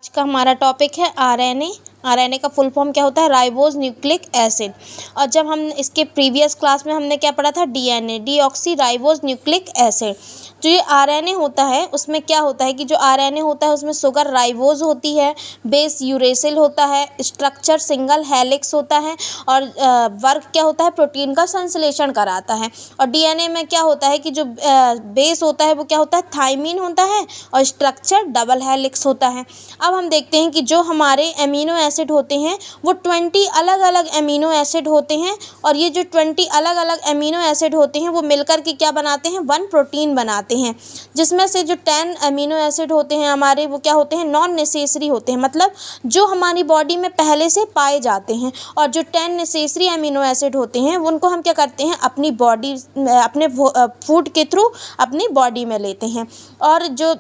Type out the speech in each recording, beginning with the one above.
का हमारा टॉपिक है आरएनए। आरएनए का फुल फॉर्म क्या होता है? Ribose nucleic acid. और जब हम इसके प्रीवियस क्लास में हमने क्या पढ़ा था? DNA, deoxy ribose nucleic acid. जो ये आरएनए होता है उसमें क्या होता है कि जो आरएनए होता है उसमें शुगर राइबोज होती है, बेस यूरेसिल होता है, स्ट्रक्चर सिंगल हेलिक्स होता है और वर्क क्या होता है? प्रोटीन का संश्लेषण कराता है। और डीएनए में क्या होता है कि जो बेस होता है वो क्या होता है? थाइमीन होता है और स्ट्रक्चर डबल हेलिक्स होता है। अब हम देखते हैं कि जो हमारे एमिनो एसिड होते हैं वो 20 अलग अलग एमिनो एसिड होते हैं और ये जो 20 अलग अलग एमिनो एसिड होते हैं वो मिलकर के क्या बनाते हैं? वन प्रोटीन बनाते हैं, जिसमें से जो 10 एमिनो एसिड होते हैं हमारे वो क्या होते हैं? नॉन नेसेसरी होते हैं, मतलब जो हमारी बॉडी में पहले से पाए जाते हैं। और जो 10 नेसेसरी एमिनो एसिड होते हैं उनको हम क्या करते हैं? अपनी बॉडी अपने फूड के थ्रू अपनी बॉडी में लेते हैं। और जो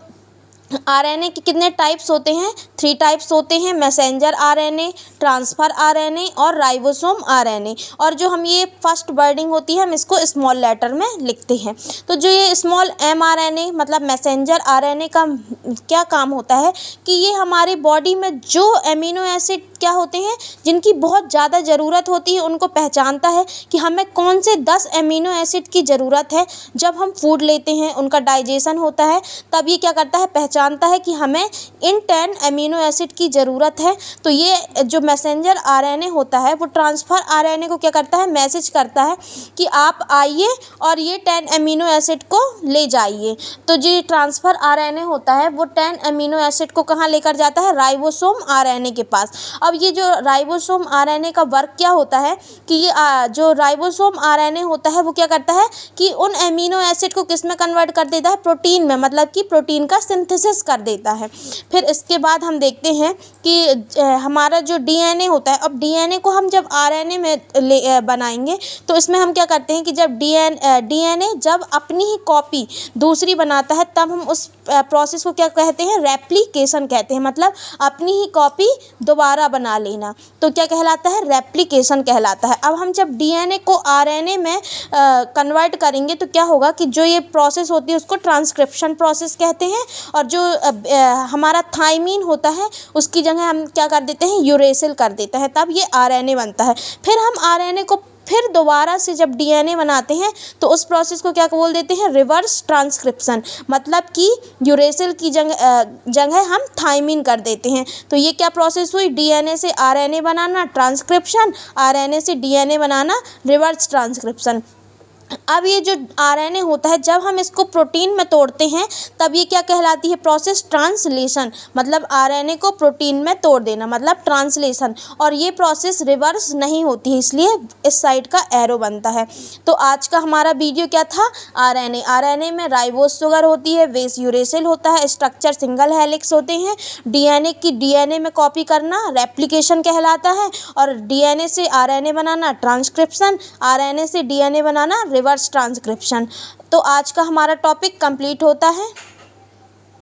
आरएनए के कितने टाइप्स होते हैं? 3 टाइप्स होते हैं, मैसेंजर आरएनए, ट्रांसफ़र आरएनए और राइबोसोम आरएनए। और जो हम ये फर्स्ट वर्डिंग होती है हम इसको स्मॉल लेटर में लिखते हैं। तो जो ये स्मॉल mRNA मतलब मैसेंजर आरएनए का क्या काम होता है कि ये हमारी बॉडी में जो एमिनो एसिड क्या होते हैं जिनकी बहुत ज़्यादा ज़रूरत होती है उनको पहचानता है कि हमें कौन से 10 एमिनो एसिड की ज़रूरत है। जब हम फूड लेते हैं उनका डाइजेशन होता है तब ये क्या करता है? पहचानता है कि हमें इन 10 एमिनो एसिड की ज़रूरत है। तो ये जो मैसेंजर आरएनए होता है वो ट्रांसफ़र आरएनए को क्या करता है? मैसेज करता है कि आप आइए और ये 10 एमिनो एसिड को ले जाइए। तो जो ट्रांसफ़र आरएनए होता है वो 10 एमिनो एसिड को कहाँ लेकर जाता है? राइबोसोम आरएनए के पास। अब ये जो राइबोसोम आरएनए का वर्क क्या होता है कि ये जो राइबोसोम आरएनए होता है वो क्या करता है कि उन एमिनो एसिड को किस में कन्वर्ट कर देता है? प्रोटीन में, मतलब कि प्रोटीन का सिंथेसिस कर देता है। फिर इसके बाद हम देखते हैं कि हमारा जो डीएनए होता है, अब डीएनए को हम जब आरएनए में बनाएंगे तो इसमें हम क्या करते हैं कि जब डीएनए जब अपनी ही कॉपी दूसरी बनाता है तब हम उस प्रोसेस को क्या कहते हैं? रेप्लिकेशन कहते हैं, मतलब अपनी ही कॉपी दोबारा बना लेना। तो क्या कहलाता है? रेप्लिकेशन कहलाता है। अब हम जब डीएनए को आरएनए में कन्वर्ट करेंगे तो क्या होगा कि जो ये प्रोसेस होती है उसको ट्रांसक्रिप्शन प्रोसेस कहते हैं। और जो हमारा थाइमीन होता है उसकी जगह हम क्या कर देते हैं? यूरेसिल कर देते हैं, तब ये आरएनए बनता है। फिर हम आरएनए को फिर दोबारा से जब डीएनए बनाते हैं तो उस प्रोसेस को क्या बोल देते हैं? रिवर्स ट्रांसक्रिप्शन, मतलब कि यूरेसिल की जगह हम थाइमीन कर देते हैं। तो ये क्या प्रोसेस हुई? डीएनए से आरएनए बनाना ट्रांसक्रिप्शन, आरएनए से डीएनए बनाना रिवर्स ट्रांसक्रिप्शन। अब ये जो आरएनए होता है जब हम इसको प्रोटीन में तोड़ते हैं तब ये क्या कहलाती है? प्रोसेस ट्रांसलेशन, मतलब आरएनए को प्रोटीन में तोड़ देना, मतलब ट्रांसलेशन। और ये प्रोसेस रिवर्स नहीं होती है, इसलिए इस साइड का एरो बनता है। तो आज का हमारा वीडियो क्या था? आरएनए। आरएनए में राइबोज शुगर होती है, बेस यूरेसिल होता है, स्ट्रक्चर सिंगल हेलिक्स होते हैं। डीएनए की डीएनए में कॉपी करना रेप्लिकेशन कहलाता है और डीएनए से आरएनए बनाना ट्रांसक्रिप्शन, आरएनए से डीएनए बनाना रिवर्स ट्रांसक्रिप्शन। तो आज का हमारा टॉपिक कंप्लीट होता है।